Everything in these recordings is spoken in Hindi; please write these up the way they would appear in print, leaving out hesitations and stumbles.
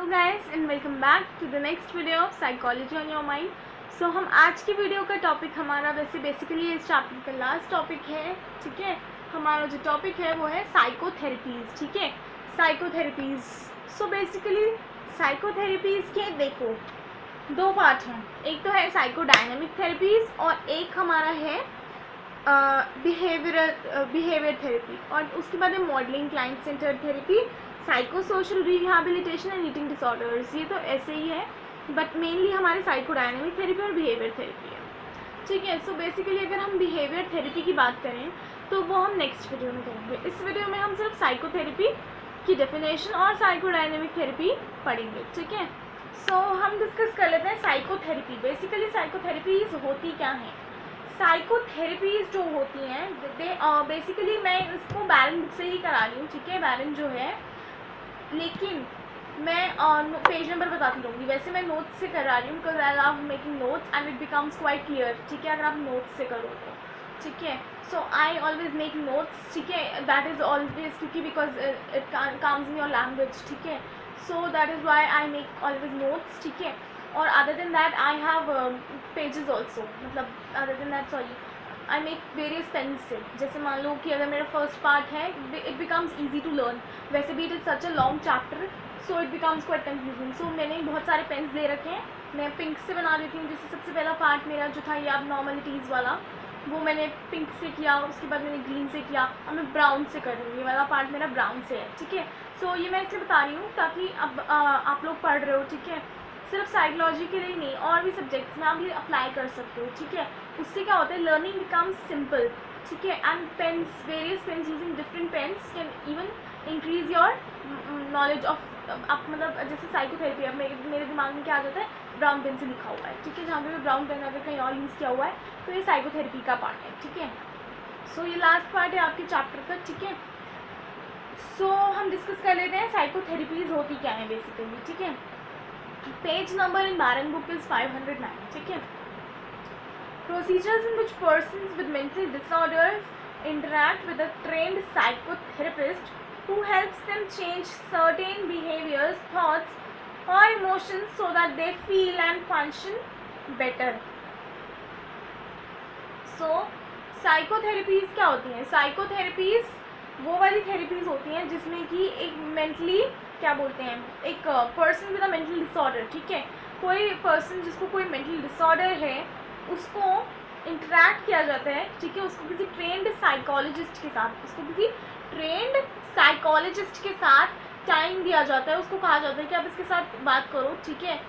guys and welcome back to the next video of psychology on your mind. So हम आज की वीडियो का टॉपिक हमारा वैसे बेसिकली इस चैप्टर का लास्ट टॉपिक है. ठीक है, हमारा जो टॉपिक है वो है साइकोथेरेपीज़. ठीक है, साइकोथेरेपीज़. सो बेसिकली साइकोथेरेपीज़ के देखो दो पार्ट हैं. एक तो है साइकोडायनेमिक थेरेपीज़ और एक हमारा है बिहेवियर थेरेपी, और उसके बाद है modelling client centred therapy, psycho social rehabilitation and eating disorders. ये तो ऐसे ही है, बट मेनली हमारे साइकोडायनेमिक थेरेपी और बिहेवियर थेरेपी है. ठीक है, सो बेसिकली अगर हम बिहेवियर थेरेपी की बात करें तो वो हम नेक्स्ट वीडियो में करेंगे. इस वीडियो में हम सिर्फ साइकोथेरेपी की डेफिनेशन और साइकोडायनेमिक थेरेपी पढ़ेंगे. ठीक है, सो हम डिस्कस कर लेते हैं साइकोथेरेपी. बेसिकली साइकोथेरेपीज होती क्या हैं. साइकोथेरेपीज जो होती हैं बेसिकली मैं इसको बैरन बुक से ही करा रही हूँ. ठीक है, बैरन जो है, लेकिन मैं पेज नंबर बताती रहूँगी. वैसे मैं नोट्स से करा रही हूँ because I love making notes and it becomes quite clear. ठीक है, अगर आप नोट्स से करो तो. ठीक है, so I always make notes. ठीक है, दैट इज़ ऑलवेज क्योंकि because it comes in your language. ठीक है, so that is why I make always notes. ठीक है, और other than that I have pages also. मतलब other than that sorry I make various pens से. जैसे मान लो कि अगर मेरा फर्स्ट पार्ट है, it becomes easy to learn. वैसे भी it is such a long chapter, so it becomes quite confusing. So मैंने बहुत सारे पेन्स ले रखे हैं. मैं पिंक से बना देती हूँ. जैसे सबसे पहला पार्ट मेरा जो था ये अब नॉर्मलिटीज़ वाला, वो मैंने पिंक से किया. उसके बाद मैंने ग्रीन से किया और मैं ब्राउन से कर रही हूँ. ये वाला पार्ट मेरा ब्राउन से है. ठीक है, सो ये मैं इसलिए बता रही हूँ ताकि अब आप लोग पढ़ रहे हो. ठीक है, सिर्फ साइकोलॉजी के लिए नहीं, और भी सब्जेक्ट्स में आप ये अप्लाई कर सकते हो. ठीक है, उससे क्या होता है, लर्निंग बिकम्स सिंपल. ठीक है, and pens, various pens using different pens can even increase your knowledge of. अब मतलब जैसे साइकोथेरेपी, अब मेरे दिमाग में क्या आ जाता है, ब्राउन पेन से लिखा हुआ है. ठीक है, जहाँ पे ब्राउन पेन अगर कहीं और यूज़ किया हुआ है तो ये साइकोथेरेपी का पार्ट है. ठीक है, सो ये लास्ट पार्ट है आपके चैप्टर का. ठीक है, सो हम डिस्कस कर लेते हैं साइकोथेरेपीज होती क्या है बेसिकली. ठीक है, page number in Barron book is 509. ठीक है, procedures in which persons with mental disorders interact with a trained psychotherapist who helps them change certain behaviors, thoughts or emotions so that they feel and function better. So psychotherapies क्या होती हैं. साइकोथेरेपीज वो वाली थेरेपीज होती हैं जिसमें कि एक मेंटली क्या बोलते हैं, एक person with a mental disorder. ठीक है, कोई पर्सन जिसको कोई मेंटल डिसऑर्डर है उसको इंटरेक्ट किया जाता है. ठीक है, उसको किसी ट्रेंड साइकोलॉजिस्ट के साथ टाइम दिया जाता है. उसको कहा जाता है कि आप इसके साथ बात करो. ठीक है,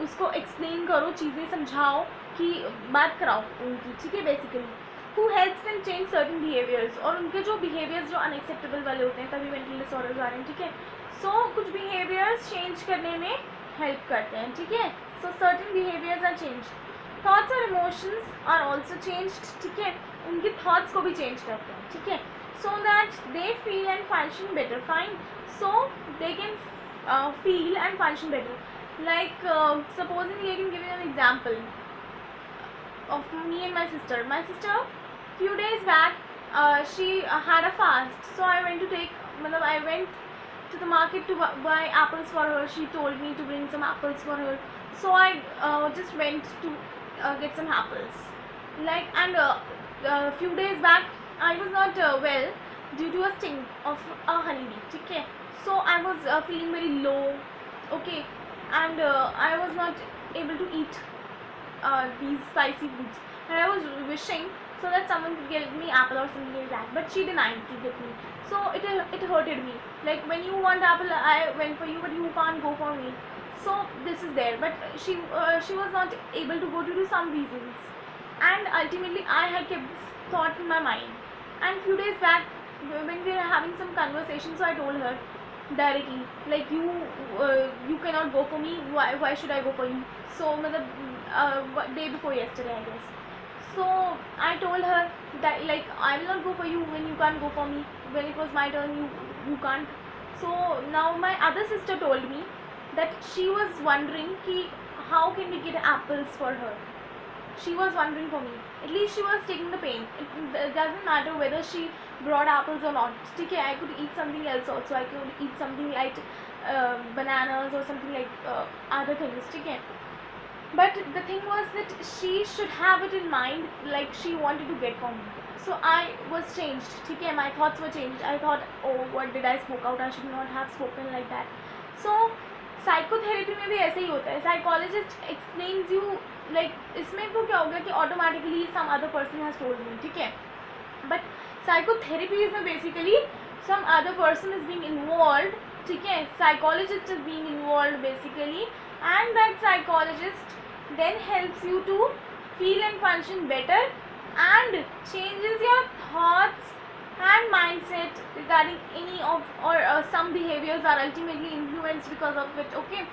उसको एक्सप्लेन करो, चीज़ें समझाओ, कि बात कराओ उनकी. ठीक है, basically who helps them change certain behaviours, और उनके जो बिहेवियर्स जो अनएक्सेप्टेबल वाले होते हैं, तभी मेंटल डिसऑर्डर्स आ रहे हैं. ठीक है, सो कुछ बिहेवियर्स चेंज करने में हेल्प करते हैं. ठीक है, so certain behaviours are change. Thoughts और इमोशंस आर ऑल्सो चेंज्ड. ठीक है, उनके थॉट्स को भी चेंज करते हैं. ठीक है, so that they feel and function better. Fine, so they can feel and function better. Like supposing I can give you an example of me and my sister. My sister, few days back, she had a fast, so I went to the market to buy apples for her. She told me to bring some apples for her, so I just went to get some apples. Like, and few days back I was not well due to a sting of a honeybee. Okay, so I was feeling very low. Okay, and I was not able to eat these spicy foods, and I was wishing so that someone could get me apple or something like that, but she denied to get me. So it hurted me. Like, when you want apple, I went for you, but you can't go for me. So this is there, but she was not able to go due to some reasons, and ultimately I had kept this thought in my mind. And few days back, when we were having some conversation, so I told her directly, like, you cannot go for me. Why should I go for you? So day before yesterday, I guess. So I told her that, like, I will not go for you when you can't go for me. When it was my turn, you can't. So now my other sister told me that she was wondering how can we get apples for her. She was wondering for me. At least she was taking the pain. It doesn't matter whether she brought apples or not. Okay, I could eat something else also. I could eat something bananas or something like other things, ठीक है. But the thing was that she should have it in mind, like she wanted to get from me. So I was changed, ठीक है. My thoughts were changed. I thought, oh, what did I spoke out? I should not have spoken like that. So psychotherapy में भी ऐसे ही होता है. साइकोलॉजिस्ट एक्सप्लेन्स यू, लाइक इसमें तो क्या होगा कि automatically some other person has told me, ठीक है. बट साइकोथेरेपी में basically some other person is being involve, ठीक है. Psychologist is being involve basically, and that psychologist then helps you to feel and function better and changes your thoughts and mindset regarding any of or some behaviors are ultimately influenced because of it. Okay,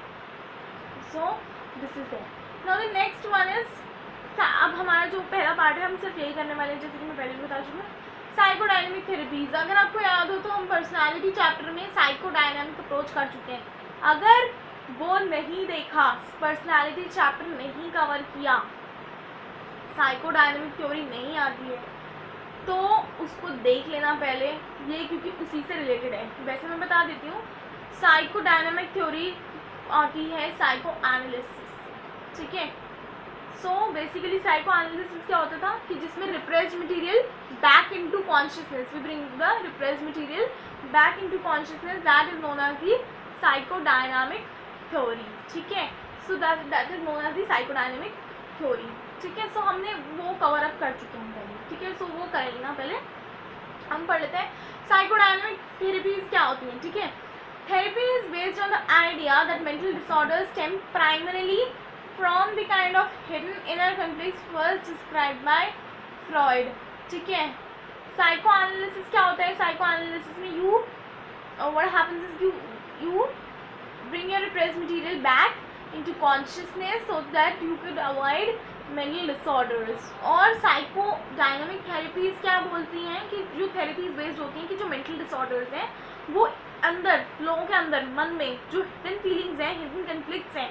so this is there. Now the next one is, अब हमारा जो पहला पार्ट है हम सिर्फ यही करने वाले हैं, जैसे कि मैं पहले भी बता चुकी हूँ. साइकोडायनेमिक थेरेपीज, अगर आपको याद हो तो हम पर्सनालिटी चैप्टर में साइकोडायनेमिक अप्रोच कर चुके हैं. अगर वो नहीं देखा, पर्सनालिटी चैप्टर नहीं कवर किया, साइकोडायनेमिक थ्योरी नहीं आती है, तो उसको देख लेना पहले ये, क्योंकि उसी से रिलेटेड है. वैसे मैं बता देती हूँ, साइकोडायनेमिक थ्योरी आती है साइको एनालिसिस, ठीक है. सो बेसिकली साइको एनालिसिस क्या होता था कि जिसमें repressed material back into consciousness, we bring the repressed material back into consciousness, that is known as the psychodynamic theory, ठीक है. So that is known as the psychodynamic theory, ठीक है. सो हमने वो कवर अप कर चुके हैं पहले, ठीक है. सो वो कर लेना पहले. हम पढ़ लेते हैं साइकोडायनेमिक थेरेपीज क्या होती हैं, ठीक है. Therapy is based on the idea that mental disorders stem primarily from the kind of hidden inner conflicts first described bye Freud, ठीक है. साइको एनालिसिस क्या होता है? साइको एनालिसिस में you what happens is you bring your repressed material back into consciousness so that you could avoid mental disorders. और साइको डायनामिक थेरेपीज क्या बोलती हैं कि जो थेरेपीज बेस्ड होती हैं कि जो मेंटल डिसऑर्डर्स हैं वो अंदर लोगों के अंदर मन में जो हिडन फीलिंग्स हैं, हिडन कन्फ्लिक्ट्स हैं,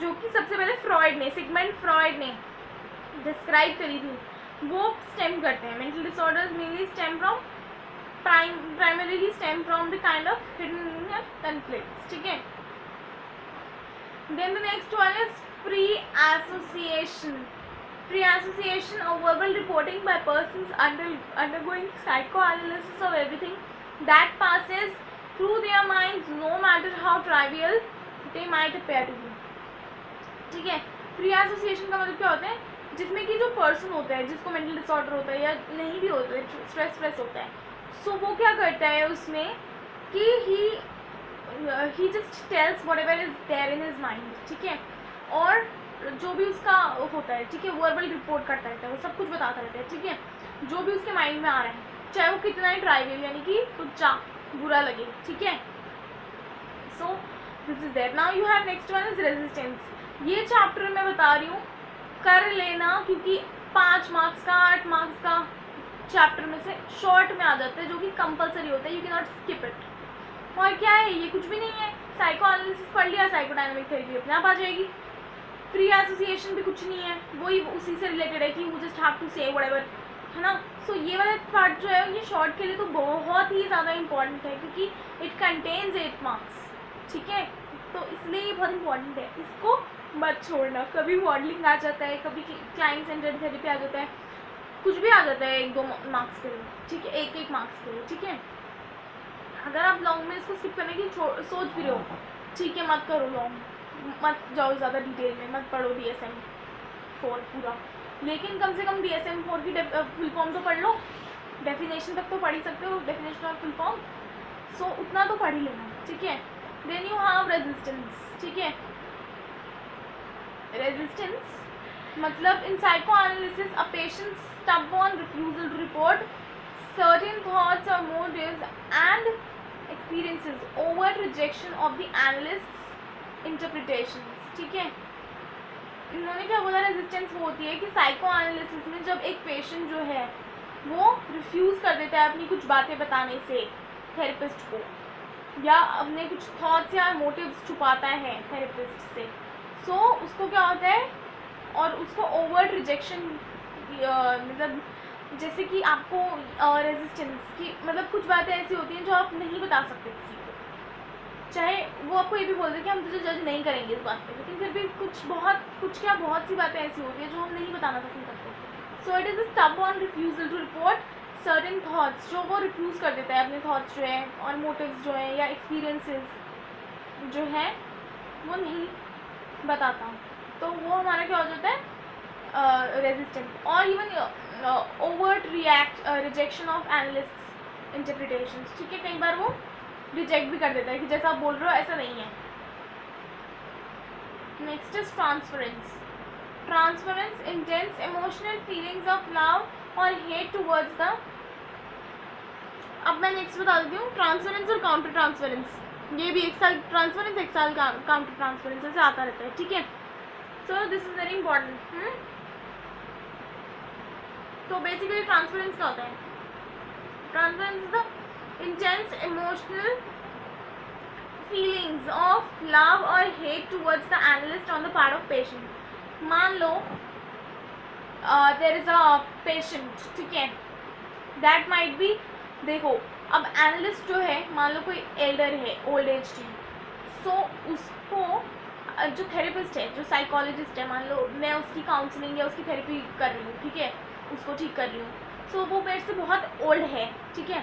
जो कि सबसे पहले फ्रॉइड ने, सिगमंड फ्रॉइड ने डिस्क्राइब करी थी, वो स्टेम करते हैं. Mental disorders mainly stem from primarily stem from the kind of hidden conflicts, ठीक है. Then the next one is pre-association. Pre-association or verbal reporting by persons undergoing psychoanalysis of everything that passes through their minds, no matter how trivial they might appear to be, ठीक है. Pre-association का मतलब क्या होता है? जिसमें कि जो पर्सन होता है, जिसको मेंटल डिसऑर्डर होता है या नहीं भी होता है, स्ट्रेस होता है, सो वो क्या करता है उसमें कि he just tells whatever is there in his mind, ठीक है. और जो भी उसका होता है, ठीक है, वर्बल रिपोर्ट करता रहता है, वो सब कुछ बताता रहता है, ठीक है, जो भी उसके माइंड में आ रहा है, चाहे वो कितना ही ट्राइवियल यानी कि तुच्चा बुरा लगे, ठीक है. So this is there. Now you have next one is resistance. ये चैप्टर मैं बता रही हूँ, कर लेना, क्योंकि 5 मार्क्स का 8 मार्क्स का चैप्टर में से शॉर्ट में आ जाता है, जो कि कंपलसरी होता है. You can not skip it. और क्या है, ये कुछ भी नहीं है. साइको एनालिसिस पढ़ लिया, साइकोडायनामिक थेरेपी अपने आप आ जाएगी. फ्री एसोसिएशन भी कुछ नहीं है, वही उसी से रिलेटेड है कि you just have to say whatever, है ना. सो ये वाला पार्ट जो है ये शॉर्ट के लिए तो बहुत ही ज़्यादा इंपॉर्टेंट है, क्योंकि इट कंटेन्स 8 मार्क्स, ठीक है. तो इसलिए ये बहुत इंपॉर्टेंट है, इसको मत छोड़ना. कभी मॉडलिंग आ जाता है, कभी क्लाइंट सेंटर्ड थेरेपी आ जाता है, कुछ भी आ जाता है 1-2 मार्क्स के लिए, ठीक है, 1-1 मार्क्स के लिए, ठीक है. अगर आप लॉन्ग में इसको स्किप करने की सोच भी रहे हो, ठीक है, मत करो लॉन्ग, मत जाओ ज़्यादा डिटेल में, मत पढ़ो DSM-4 पूरा, लेकिन कम से कम DSM-4 की फुल फॉर्म तो पढ़ लो. डेफिनेशन तक तो पढ़ ही सकते हो, डेफिनेशन ऑफ फुल फॉर्म, सो उतना तो पढ़ ही लेना, ठीक है. देन यू हैव रेजिस्टेंस, ठीक है. रेजिस्टेंस मतलब in psychoanalysis a patient stubborn refusal to report certain thoughts or motives and experiences, overt rejection of the analyst's interpretations, ठीक है. इन्होंने क्या बोला, रेजिस्टेंस वो होती है कि साइको एनालिसिस में जब एक पेशेंट जो है वो रिफ्यूज़ कर देता है अपनी कुछ बातें बताने से थेरेपिस्ट को, या अपने कुछ थॉट्स या मोटिव्स छुपाता है थेरेपिस्ट से, सो उसको क्या होता है, और उसको ओवर्ट रिजेक्शन, मतलब जैसे कि आपको रेजिस्टेंस की मतलब कुछ बातें ऐसी होती हैं जो आप नहीं बता सकते किसी को, चाहे वो आपको ये भी बोल दे कि हम तुझे जज नहीं करेंगे इस बात पे, लेकिन फिर भी बहुत सी बातें ऐसी होती है जो हम नहीं बताना पसंद करते। So it is a stubborn refusal to report certain thoughts, जो वो रिफ्यूज़ कर देता है अपने थॉट्स जो है और मोटिव्स जो है या एक्सपीरियंसेस जो है वो नहीं बताता, तो वो हमारा क्या हो जाता है रेजिस्टेंट। और even overt rejection of analyst interpretation, ठीक है, कई बार वो रिजेक्ट भी कर देता है कि जैसा आप बोल रहे हो ऐसा नहीं है। Next is transference. Transference intense emotional feelings of love और हेट टुवर्ड्स द, अब मैं नेक्स्ट बता देती हूँ, ट्रांसफरेंस और काउंटर ट्रांसफरेंस, ये भी एक साल ट्रांसफरेंस एक साल काउंटर ट्रांसफरेंस ऐसे आता रहता है, ठीक है। So this is very important. तो बेसिकली ट्रांसफरेंस क्या होता है? Transference is the intense emotional feelings of love or hate towards the analyst on the part of patient. मान लो there is a patient, ठीक है, that might be, देखो अब एनालिस्ट जो है मान लो कोई एल्डर है, ओल्ड एज है, सो उसको जो थेरेपिस्ट है, जो साइकोलॉजिस्ट है, मान लो मैं उसकी काउंसलिंग या उसकी थेरेपी कर रही हूँ, ठीक है, उसको ठीक कर रही हूँ, सो वो मेरे से बहुत ओल्ड है, ठीक है,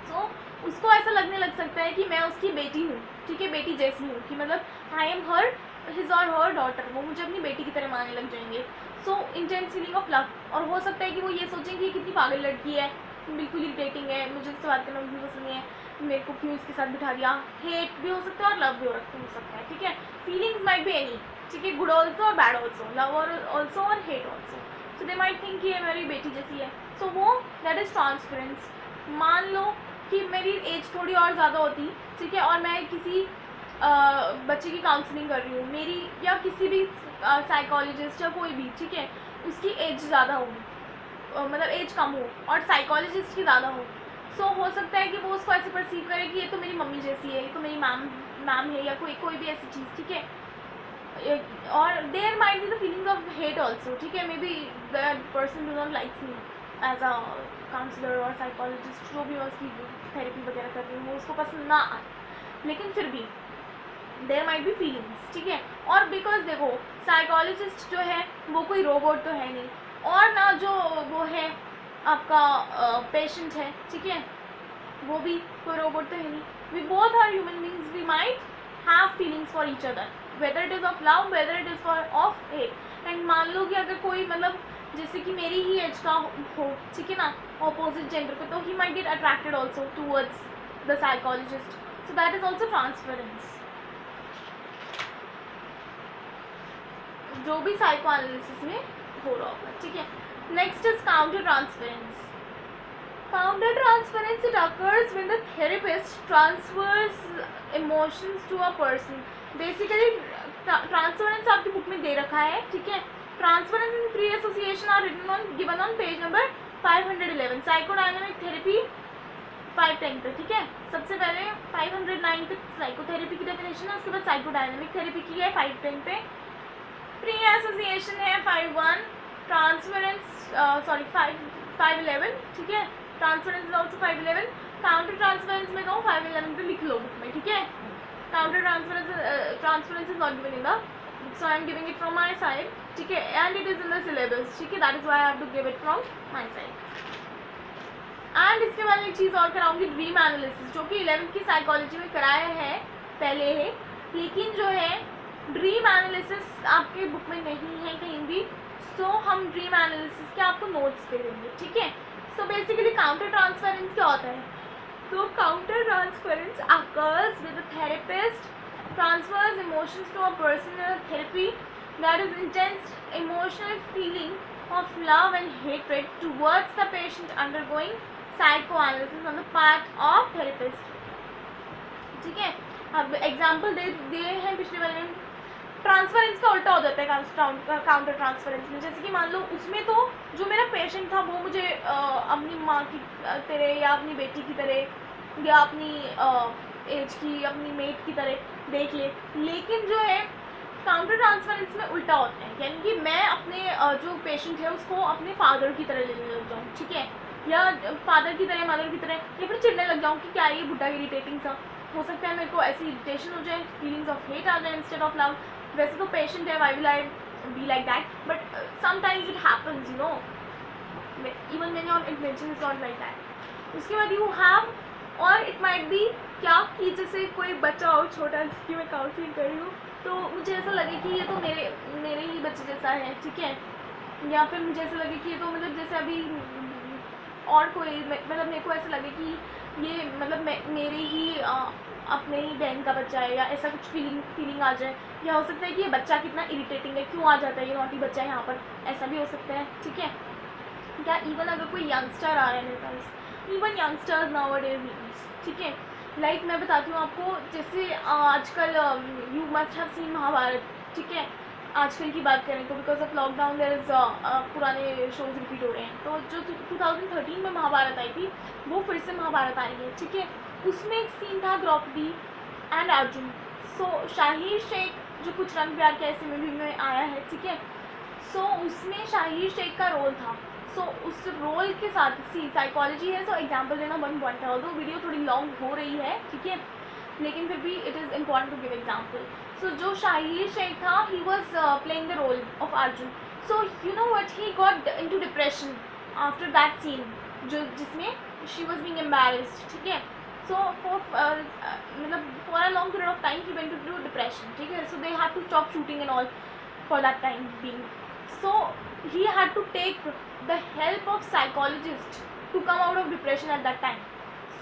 सो उसको ऐसा लगने लग सकता है कि मैं उसकी बेटी हूँ, ठीक है, बेटी जैसी हूँ, कि मतलब आई एम हर हिज और हर डॉटर, वो मुझे अपनी बेटी की तरह मानने लग जाएंगे। So intense feeling of love, और हो सकता है कि वो ये सोचें कि कितनी पागल लड़की है, बिल्कुल इरिटेटिंग है, मुझे इससे बात करना बिल्कुल पसंद नहीं है, मेरे को क्यों इसके साथ बिठा दिया। हेट भी हो सकता है और लव भी हो सकता है, ठीक है। फीलिंग्स माइट बी एनी, ठीक है, गुड ऑल्सो और बैड ऑल्सो, लव और ऑल्सो और hate also. So they might think कि ये मेरी बेटी जैसी है, सो वो दैट इज़ ट्रांसफरेंस। मान लो कि मेरी एज थोड़ी और ज़्यादा होती, ठीक है, और मैं किसी बच्चे की काउंसलिंग कर रही हूँ, मेरी या किसी भी साइकोलॉजिस्ट या कोई भी, ठीक है, उसकी एज ज़्यादा होगी, मतलब एज कम हो, और साइकोलॉजिस्ट की ज़्यादा हो, सो हो सकता है कि वो उसको ऐसे परसीव करे कि ये तो मेरी मम्मी जैसी है, ये तो मेरी मैम है, या कोई भी ऐसी चीज़, ठीक है। और there might be the feelings of hate also, ठीक है, may be that person do not likes me as a counsellor और साइकोलॉजिस्ट, जो भी मैं उसकी थेरेपी वगैरह कर रही हूँ, वो उसको पसंद ना आए, लेकिन फिर भी देयर माइट बी फीलिंग्स, ठीक है। और बिकॉज देखो साइकोलॉजिस्ट जो है वो कोई रोबोट तो है नहीं, और ना जो वो है आपका पेशेंट है, ठीक है, वो भी कोई रोबोट तो है नहीं, we both are human beings, we might have feelings for each other, whether it is of love, whether it is for of hate. And मान लो कि अगर कोई मतलब जैसे कि मेरी ही एज का हो, ठीक है ना, ऑपोजिट जेंडर को, तो he might get attracted also towards the psychologist, so that is also transference, जो भी साइको एनालिसिस में हो रहा होगा, ठीक है। Next is counter transference. Counter transference it occurs when the therapist transfers emotions to a person. Basically transference आपकी बुक में दे रखा है, ठीक है। Transference in free association are written on given on page number 511, psychodynamic therapy 510 पे, ठीक है। सबसे पहले 509 पे साइकोथेरेपी की डेफिनेशन है, उसके बाद साइकोडायनामिक थेरेपी की है 510 पे, प्री एसोसिएशन है 51, ट्रांसफरेंस 511, ठीक है, transference is also 511, counter transference में कहूँ 511 पे लिख लो बुक में, ठीक है। Counter transference is not given in the book, so I am giving it from my side, ठीक है, and it is in the syllabus, ठीक है, that is why I have to give it from my side. And इसके बाद एक चीज़ और कराऊंगी, ड्रीम एनालिसिस, जो कि 11th की साइकोलॉजी में कराया है पहले है, लेकिन जो है ड्रीम एनालिसिस आपके बुक में नहीं है कहीं भी, सो हम ड्रीम एनालिसिस के आपको नोट्स दे देंगे, ठीक है। सो बेसिकली काउंटर ट्रांसफरेंस क्या होता है? तो counter transference occurs with the therapist transfers emotions to a person in therapy, that is intense emotional feeling of love and hatred towards the patient undergoing psychoanalysis on the part of therapist, ठीक है। अब एग्जाम्पल दे हैं पिछले वाले में। ट्रांसफरेंस का उल्टा हो जाता है काउंटर ट्रांसफरेंस में, जैसे कि मान लो उसमें तो जो मेरा पेशेंट था वो मुझे अपनी माँ की तरह या अपनी बेटी की तरह या अपनी एज की अपनी मेट की तरह देख ले, लेकिन जो है काउंटर ट्रांसफरेंस में उल्टा होता है, यानी कि मैं अपने जो पेशेंट है उसको अपने फादर की तरह लेने लग जाऊँ, ठीक है, या फादर की तरह, मदर की तरह, या फिर चिढ़ने लग जाऊँ कि क्या ये बुढ़ा इरिटेटिंग सा, हो सकता है मेरे को ऐसी इरिटेशन हो जाए, फीलिंग्स ऑफ हेट आ जाए इंस्टेड ऑफ लव। वैसे तो पेशेंट है, why will I be like that, but sometimes it happens, you know, even मैंने और intention is not like that. उसके बाद यू हैव, और इट माइट बी क्या कि जैसे कोई बच्चा हो छोटा जिसकी मैं काउंसलिंग कर रही हूँ, तो मुझे ऐसा लगे कि ये तो मेरे ही बच्चे जैसा है, ठीक है, या फिर मुझे ऐसा लगे कि ये तो मतलब जैसे अभी और कोई मतलब मेरे को ऐसा लगे कि ये मतलब मेरे ही अपने ही बहन का बच्चा है, या ऐसा कुछ फीलिंग आ जाए। या हो सकता है कि ये बच्चा कितना इरिटेटिंग है, क्यों आ जाता है ये नॉटी बच्चा यहाँ पर, ऐसा भी हो सकता है, ठीक है। क्या इवन अगर कोई यंगस्टर आ रहा है मेरे पास, इवन यंगस्टर्स नाउअडेज, ठीक है, लाइक मैं बताती हूँ आपको, जैसे आजकल you must have seen Mahabharat, ठीक है, आजकल की बात करें तो because of lockdown there is पुराने शोज रिपीट हो रहे हैं, तो जो 2013 में महाभारत आई थी वो फिर से महाभारत आई है, ठीक है। उसमें एक सीन था द्रौपदी एंड अर्जुन। सो शाहिर शेख जो कुछ रंग प्यार के ऐसे मूवी में आया है, ठीक है, सो उसमें शाहिर शेख का रोल था। सो उस रोल के साथ सी साइकोलॉजी है, सो एग्जाम्पल देना वन पॉइंट है, तो वीडियो थोड़ी लॉन्ग हो रही है, ठीक है, लेकिन फिर भी it is important to give example. So जो शाहिर शेख था, he was playing the role of Arjun. So you know what, he got into depression after that scene, जो जिसमें शी वॉज बीइंग एम्बैरेस्ड, ठीक है। सो मतलब for a long period of time he went to depression, ठीक है। So they had to stop shooting and all for that time being. So he had to take the help of psychologist to come out of depression at that time.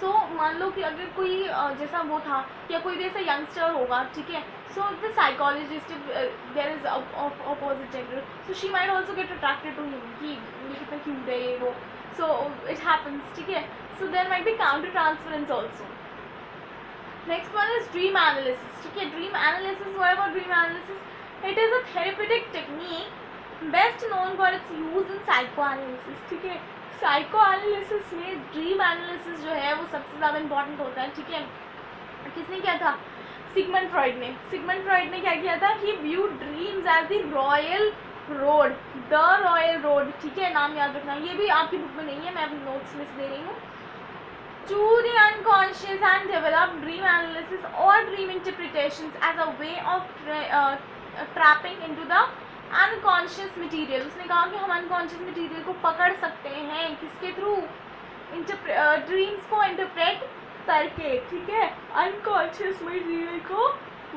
So मान लो कि अगर कोई जैसा वो था या कोई भी ऐसा यंगस्टर होगा, ठीक है, so the psychologist, if there is of opposite gender, so she might also get attracted to him कि ये कितना cute है ये वो, so it happens, ठीक है। So there might be counter transference also. Next one is dream analysis, ठीक है। Dream analysis, what about dream analysis? It is a therapeutic technique best known for its use in psychoanalysis, ठीक है। साइकोएनालिसिस में ड्रीम एनालिसिस जो है वो सबसे ज़्यादा इंपॉर्टेंट होता है, ठीक है। किसने किया था? सिगमंड फ्रॉइड ने। सिगमंड फ्रॉइड ने क्या किया था? He view dreams as the royal road, the royal road, ठीक है, नाम याद रखना, ये भी आपकी बुक में नहीं है, मैं अपनी नोट्स में से दे रही हूँ। To the unconscious and develop dream analysis और dream interpretations as a way of trapping into the unconscious material. उसने कहा कि हम अनकॉन्शियस मटीरियल को पकड़ सकते हैं, किसके थ्रू? ड्रीम्स को इंटरप्रेट करके, ठीक है, अनकॉन्शियस मटीरियल को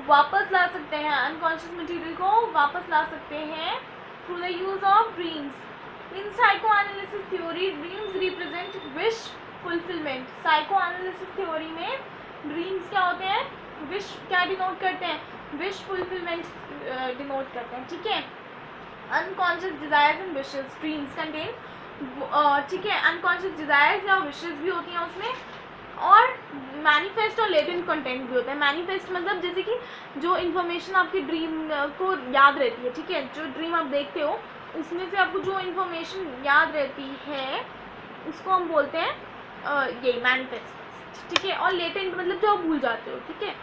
वापस ला सकते हैं, अनकॉन्शियस मटीरियल को वापस ला सकते हैं through the use of dreams. In psychoanalysis theory dreams represent wish fulfilment. Psychoanalysis theory में ड्रीम्स क्या होते हैं? विश क्या डिनोट करते हैं? विश फुलफिलमेंट डिनोट करते हैं, ठीक है। Unconscious desires and wishes dreams contain, ठीक है, अनकॉन्शियस डिजायर्स या विशेस भी होती हैं उसमें, और मैनिफेस्ट और लेटेंट कंटेंट भी होता है। मैनिफेस्ट मतलब जैसे कि जो इन्फॉर्मेशन आपकी ड्रीम को याद रहती है, ठीक है, जो ड्रीम आप देखते हो उसमें से आपको जो इन्फॉर्मेशन याद रहती है उसको हम बोलते हैं ये मैनिफेस्ट, ठीक है। और लेटेंट मतलब जो आप भूल जाते हो, ठीक है।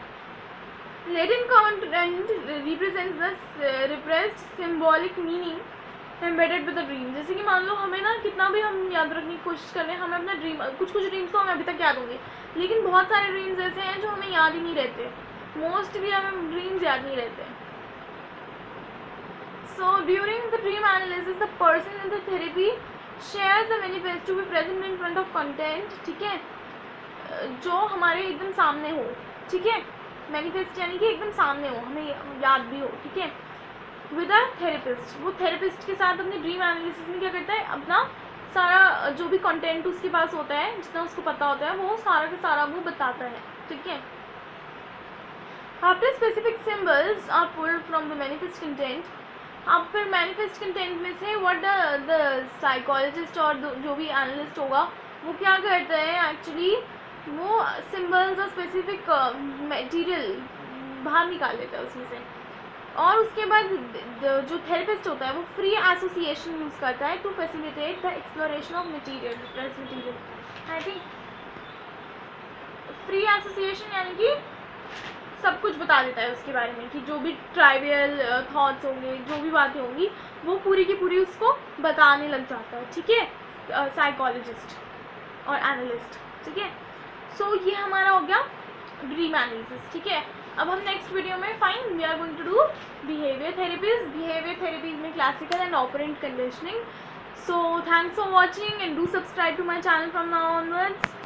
Latent content represents the repressed symbolic meaning embedded with the dream। जैसे कि मान लो हमें ना कितना भी हम याद रखने की कोशिश कर रहे हैं, हमें अपना ड्रीम, कुछ ड्रीम्स तो हमें अभी तक याद होंगे, लेकिन बहुत सारे ड्रीम्स ऐसे हैं जो हमें याद ही नहीं रहते, मोस्टली हमें ड्रीम्स याद नहीं रहते। So during the dream analysis the person in the therapy shares the manifest to be present in front of content, ठीक है, जो हमारे एकदम सामने हो, ठीक है, मैनिफेस्ट यानी कि एकदम सामने हो, हमें याद भी हो, ठीक है, विद अ थेरेपिस्ट। वो थेरेपिस्ट के साथ अपने ड्रीम एनालिसिस में क्या करता है? अपना सारा जो भी कंटेंट उसके पास होता है, जितना उसको पता होता है, वो सारा का सारा वो बताता है, ठीक है। After specific symbols are pulled from the manifest content, अब फिर मैनिफेस्ट कंटेंट में से व्हाट द साइकोलॉजिस्ट और जो भी एनालिस्ट होगा वो क्या करता है? एक्चुअली वो सिंबल्स और स्पेसिफिक मटेरियल बाहर निकाल लेता है उसमें से, और उसके बाद जो थेरेपिस्ट होता है वो फ्री एसोसिएशन यूज़ करता है to facilitate the exploration of material, repress material. I think free association यानी कि सब कुछ बता देता है उसके बारे में, कि जो भी ट्राइवियल थॉट्स होंगे, जो भी बातें होंगी, वो पूरी की पूरी उसको बताने लग जाता है, ठीक है, साइकोलॉजिस्ट और एनालिस्ट, ठीक है। सो ये हमारा हो गया ड्रीम एनालिसिस, ठीक है। अब हम नेक्स्ट वीडियो में fine we are going to do behaviour therapies में classical and operant conditioning. So thanks for watching and do subscribe to my channel from now onwards.